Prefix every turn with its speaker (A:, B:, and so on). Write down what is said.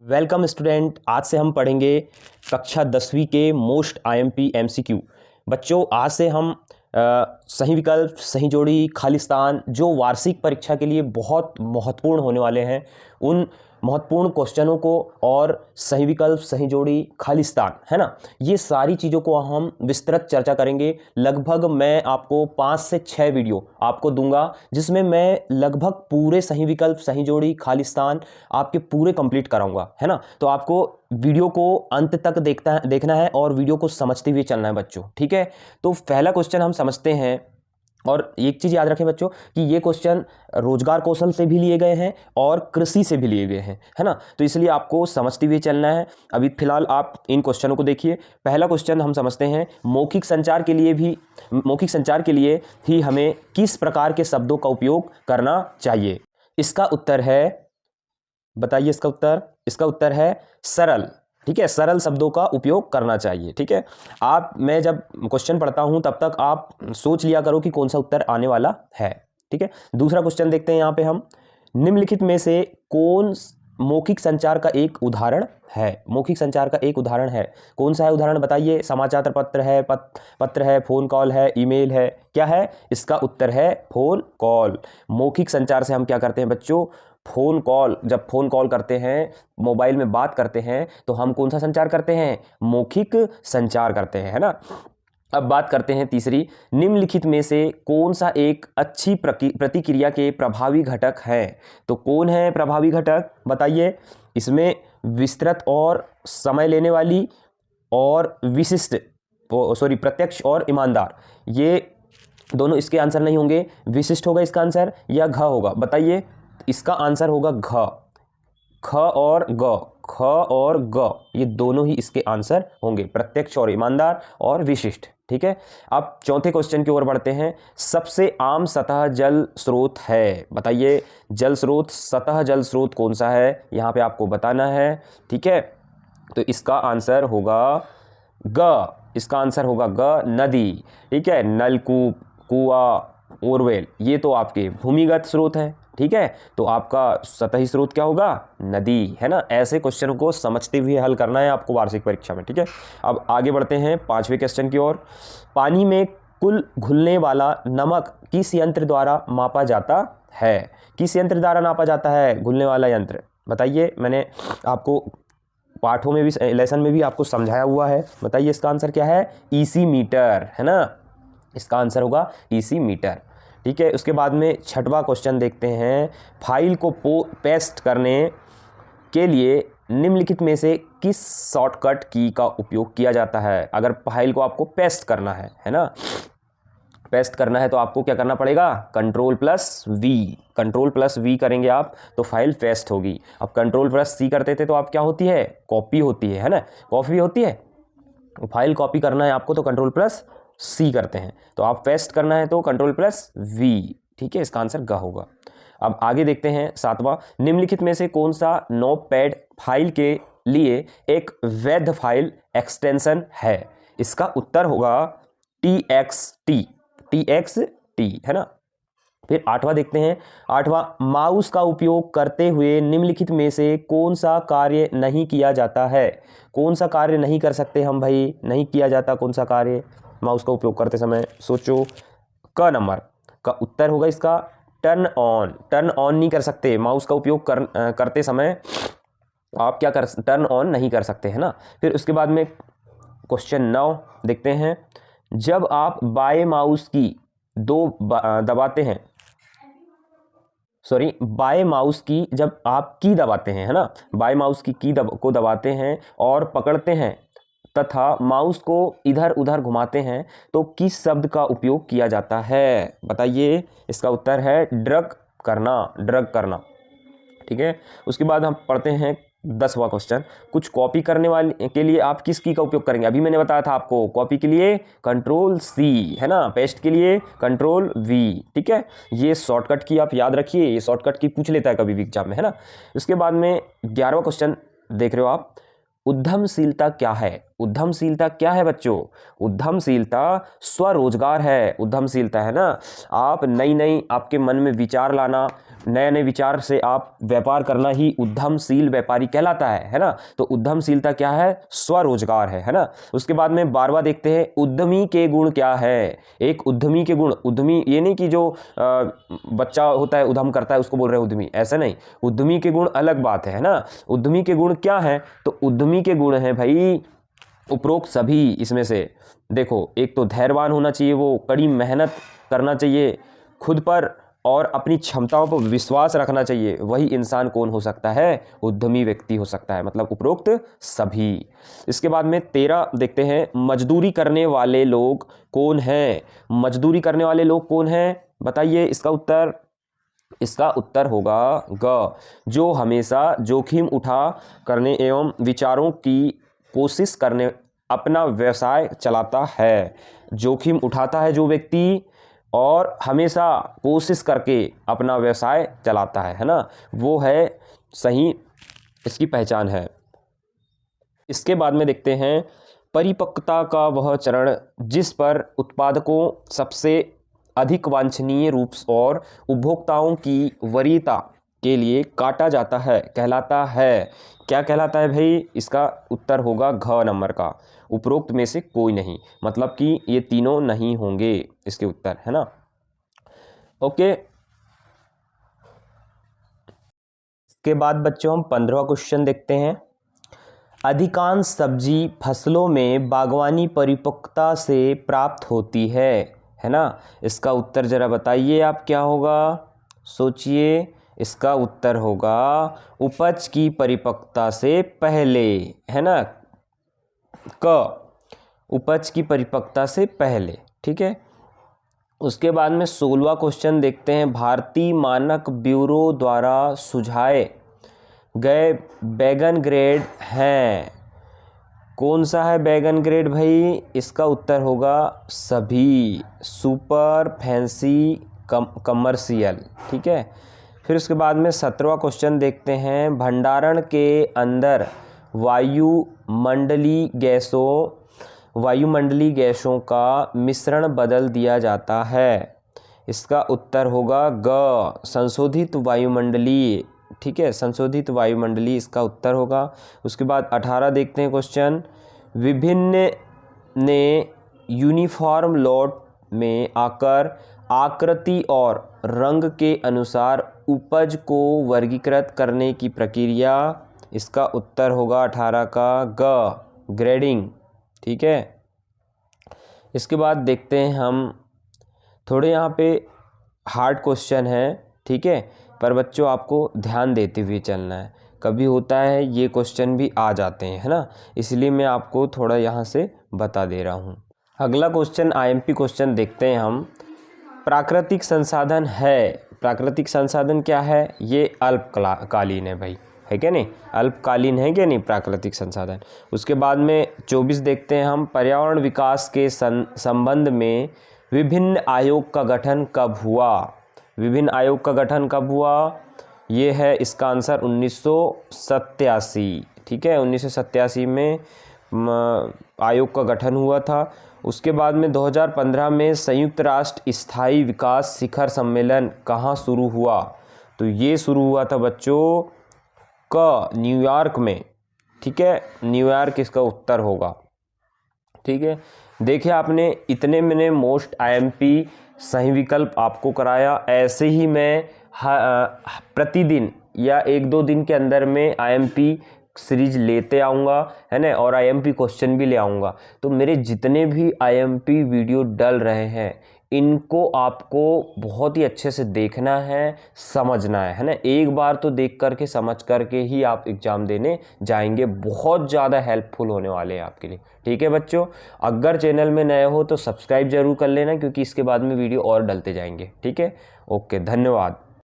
A: Welcome student. आज से हम पढ़ेंगे कक्षा 10वीं के मोस्ट आईएमपी एमसीक्यू। बच्चों, आज से हम सही विकल्प, सही जोड़ी, खालिस्तान जो वार्षिक परीक्षा के लिए बहुत महत्वपूर्ण होने वाले हैं, उन महत्वपूर्ण क्वेश्चनों को और सही विकल्प, सही जोड़ी, खालिस्तान, है ना, ये सारी चीज़ों को हम विस्तृत चर्चा करेंगे। लगभग मैं आपको 5 से 6 वीडियो आपको दूंगा, जिसमें मैं लगभग पूरे सही विकल्प, सही जोड़ी, खालिस्तान आपके पूरे कंप्लीट कराऊंगा, है ना। तो आपको वीडियो को अंत तक देखना है और वीडियो को समझते हुए चलना है बच्चों, ठीक है। तो पहला क्वेश्चन हम समझते हैं, और एक चीज़ याद रखें बच्चों कि ये क्वेश्चन रोजगार कौशल से भी लिए गए हैं और कृषि से भी लिए गए हैं, है ना। तो इसलिए आपको समझते हुए चलना है। अभी फिलहाल आप इन क्वेश्चनों को देखिए। पहला क्वेश्चन हम समझते हैं, मौखिक संचार के लिए ही हमें किस प्रकार के शब्दों का उपयोग करना चाहिए। इसका उत्तर है, बताइए इसका उत्तर है सरल, ठीक है। सरल शब्दों का उपयोग करना चाहिए, ठीक है। मैं जब क्वेश्चन पढ़ता हूं तब तक आप सोच लिया करो कि कौन सा उत्तर आने वाला है, ठीक है। दूसरा क्वेश्चन देखते हैं। यहां पे हम निम्नलिखित में से कौन मौखिक संचार का एक उदाहरण है। मौखिक संचार का एक उदाहरण है, कौन सा है उदाहरण बताइए। समाचार पत्र है, पत्र है, फोन कॉल है, ईमेल है, क्या है। इसका उत्तर है फोन कॉल। मौखिक संचार से हम क्या करते हैं बच्चों, फोन कॉल। जब फोन कॉल करते हैं, मोबाइल में बात करते हैं, तो हम कौन सा संचार करते हैं, मौखिक संचार करते हैं, है ना। अब बात करते हैं तीसरी, निम्नलिखित में से कौन सा एक अच्छी प्रतिक्रिया के प्रभावी घटक है। तो कौन है प्रभावी घटक बताइए। इसमें विस्तृत और समय लेने वाली और प्रत्यक्ष और ईमानदार, ये दोनों इसके आंसर नहीं होंगे। विशिष्ट होगा इसका आंसर या घ होगा बताइए। इसका आंसर होगा घ। ख और ग ये दोनों ही इसके आंसर होंगे, प्रत्यक्ष और ईमानदार और विशिष्ट, ठीक है। अब चौथे क्वेश्चन की ओर बढ़ते हैं। सबसे आम सतह जल स्रोत है, बताइए। सतह जल स्रोत कौन सा है, यहां पे आपको बताना है, ठीक है। तो इसका आंसर होगा ग। नदी, ठीक है। नलकूप, कुआं, बोरवेल, ये तो आपके भूमिगत स्रोत है, ठीक है। तो आपका सतही स्रोत क्या होगा, नदी, है ना। ऐसे क्वेश्चन को समझते हुए हल करना है आपको वार्षिक परीक्षा में, ठीक है। अब आगे बढ़ते हैं 5वें क्वेश्चन की ओर। पानी में कुल घुलने वाला नमक किस यंत्र द्वारा मापा जाता है। किस यंत्र द्वारा नापा जाता है घुलने वाला यंत्र, बताइए। मैंने आपको पाठों में भी, लेसन में भी आपको समझाया हुआ है, बताइए। इसका आंसर क्या है, ईसी मीटर, है ना। इसका आंसर होगा ईसी मीटर, ठीक है। उसके बाद में 6वां क्वेश्चन देखते हैं। फाइल को पेस्ट करने के लिए निम्नलिखित में से किस शॉर्टकट की का उपयोग किया जाता है। अगर फाइल को आपको पेस्ट करना है ना, पेस्ट करना है तो आपको क्या करना पड़ेगा, Ctrl+V करेंगे आप तो फाइल पेस्ट होगी। अब Ctrl+C करते थे तो आप क्या होती है, कॉपी होती है ना, कॉपी होती है। फाइल कॉपी करना है आपको तो Ctrl+C करते हैं। तो आप पेस्ट करना है तो Ctrl+V, ठीक है। इसका आंसर ग होगा। अब आगे देखते हैं 7वां। निम्नलिखित में से कौन सा नोटपैड फाइल के लिए एक वैध फाइल एक्सटेंशन है। इसका उत्तर होगा TXT, है ना। फिर 8वां देखते हैं। 8वां, माउस का उपयोग करते हुए निम्नलिखित में से कौन सा कार्य नहीं किया जाता है। कौन सा कार्य नहीं कर सकते हम भाई, नहीं किया जाता कौन सा कार्य माउस का उपयोग करते समय, सोचो। क नंबर का उत्तर होगा इसका टर्न ऑन नहीं कर सकते माउस का उपयोग करते समय, आप क्या टर्न ऑन नहीं कर सकते, है ना। फिर उसके बाद में क्वेश्चन 9 देखते हैं। जब आप बाएं माउस की दबाते हैं, बाएं माउस की जब आप की दबाते हैं, है ना, बाएं माउस की को दबाते हैं और पकड़ते हैं तथा माउस को इधर उधर घुमाते हैं तो किस शब्द का उपयोग किया जाता है, बताइए। इसका उत्तर है ड्रग करना, ठीक है। उसके बाद हम पढ़ते हैं 10वां क्वेश्चन। कुछ कॉपी करने वाले के लिए आप किस की का उपयोग करेंगे। अभी मैंने बताया था आपको, कॉपी के लिए Ctrl+C, है ना, पेस्ट के लिए Ctrl+V, ठीक है। ये शॉर्टकट की आप याद रखिए, ये शॉर्टकट की पूछ लेता है कभी भी एग्जाम में, है ना। उसके बाद में 11वां क्वेश्चन देख रहे हो आप। उद्यमशीलता क्या है। उद्यमशीलता क्या है बच्चों? उद्यमशीलता स्वरोजगार है। उद्यमशीलता है ना, आप नई नई आपके मन में विचार लाना, नए नए विचार से आप व्यापार करना ही उद्यमशील व्यापारी कहलाता है ना। तो उद्यमशीलता क्या है? स्वरोजगार है ना। उसके बाद में 12वां देखते हैं, उद्यमी के गुण क्या है? एक उद्यमी के गुण, उद्यमी ये नहीं कि जो बच्चा होता है उद्यम करता है उसको बोल रहे हैं उद्यमी, ऐसा नहीं। उद्यमी के गुण अलग बात है ना। उद्यमी के गुण क्या है? तो उद्यमी के गुण हैं भाई उपरोक्त सभी इसमें से। देखो, एक तो धैर्यवान होना चाहिए, वो कड़ी मेहनत करना चाहिए खुद पर और अपनी क्षमताओं पर विश्वास रखना चाहिए। वही इंसान कौन हो सकता है? उद्यमी व्यक्ति हो सकता है, मतलब उपरोक्त सभी। इसके बाद में 13 देखते हैं, मजदूरी करने वाले लोग कौन हैं? मजदूरी करने वाले लोग कौन हैं? बताइए इसका उत्तर। इसका उत्तर होगा ग, जो हमेशा जोखिम उठा करने एवं विचारों की कोशिश करने अपना व्यवसाय चलाता है। जोखिम उठाता है जो व्यक्ति और हमेशा कोशिश करके अपना व्यवसाय चलाता है ना, वो है सही, इसकी पहचान है। इसके बाद में देखते हैं, परिपक्वता का वह चरण जिस पर उत्पादकों सबसे अधिक वांछनीय रूप और उपभोक्ताओं की वरीयता के लिए काटा जाता है कहलाता है। क्या कहलाता है भाई? इसका उत्तर होगा घ नंबर का, उपरोक्त में से कोई नहीं, मतलब कि ये तीनों नहीं होंगे इसके उत्तर, है ना। ओके, इसके बाद बच्चों हम 15वां क्वेश्चन देखते हैं। अधिकांश सब्जी फसलों में बागवानी परिपक्वता से प्राप्त होती है ना। इसका उत्तर जरा बताइए आप, क्या होगा? सोचिए। इसका उत्तर होगा उपज की परिपक्वता से पहले, है ना। क, उपज की परिपक्वता से पहले, ठीक है। उसके बाद में 16वां क्वेश्चन देखते हैं, भारतीय मानक ब्यूरो द्वारा सुझाए गए बैगन ग्रेड हैं। कौन सा है बैगन ग्रेड भाई? इसका उत्तर होगा सभी, सुपर, फैंसी, कमर्शियल, ठीक है। फिर उसके बाद में 17वां क्वेश्चन देखते हैं, भंडारण के अंदर वायुमंडलीय गैसों का मिश्रण बदल दिया जाता है। इसका उत्तर होगा ग, संशोधित वायुमंडलीय, ठीक है, संशोधित वायुमंडलीय इसका उत्तर होगा। उसके बाद 18 देखते हैं क्वेश्चन, विभिन्न ने यूनिफॉर्म लॉट में आकर आकृति और रंग के अनुसार उपज को वर्गीकृत करने की प्रक्रिया। इसका उत्तर होगा 18 का ग, ग्रेडिंग, ठीक है। इसके बाद देखते हैं हम, थोड़े यहाँ पे हार्ड क्वेश्चन है, ठीक है, पर बच्चों आपको ध्यान देते हुए चलना है। कभी होता है ये क्वेश्चन भी आ जाते हैं, है ना, इसलिए मैं आपको थोड़ा यहाँ से बता दे रहा हूँ। अगला क्वेश्चन आईएमपी क्वेश्चन देखते हैं हम। प्राकृतिक संसाधन है, प्राकृतिक संसाधन क्या है? ये अल्पकालीन है भाई, है क्या नहीं? अल्पकालीन है क्या नहीं प्राकृतिक संसाधन। उसके बाद में 24 देखते हैं हम, पर्यावरण विकास के संबंध में विभिन्न आयोग का गठन कब हुआ? विभिन्न आयोग का गठन कब हुआ? ये है इसका आंसर 1987, ठीक है, 1987 में आयोग का गठन हुआ था। उसके बाद में 2015 में संयुक्त राष्ट्र स्थायी विकास शिखर सम्मेलन कहाँ शुरू हुआ? तो ये शुरू हुआ था बच्चों न्यूयॉर्क में, ठीक है, न्यूयॉर्क इसका उत्तर होगा, ठीक है। देखिए आपने इतने मैंने मोस्ट आईएमपी सही विकल्प आपको कराया, ऐसे ही मैं प्रतिदिन या 1-2 दिन के अंदर में आईएमपी सीरीज लेते आऊँगा, है ना, और आईएमपी क्वेश्चन भी ले आऊँगा। तो मेरे जितने भी आईएमपी वीडियो डल रहे हैं इनको आपको बहुत ही अच्छे से देखना है, समझना है ना। एक बार तो देख करके समझ करके ही आप एग्ज़ाम देने जाएंगे, बहुत ज़्यादा हेल्पफुल होने वाले हैं आपके लिए, ठीक है बच्चों। अगर चैनल में नए हो तो सब्सक्राइब जरूर कर लेना, क्योंकि इसके बाद में वीडियो और डलते जाएंगे, ठीक है। ओके, धन्यवाद।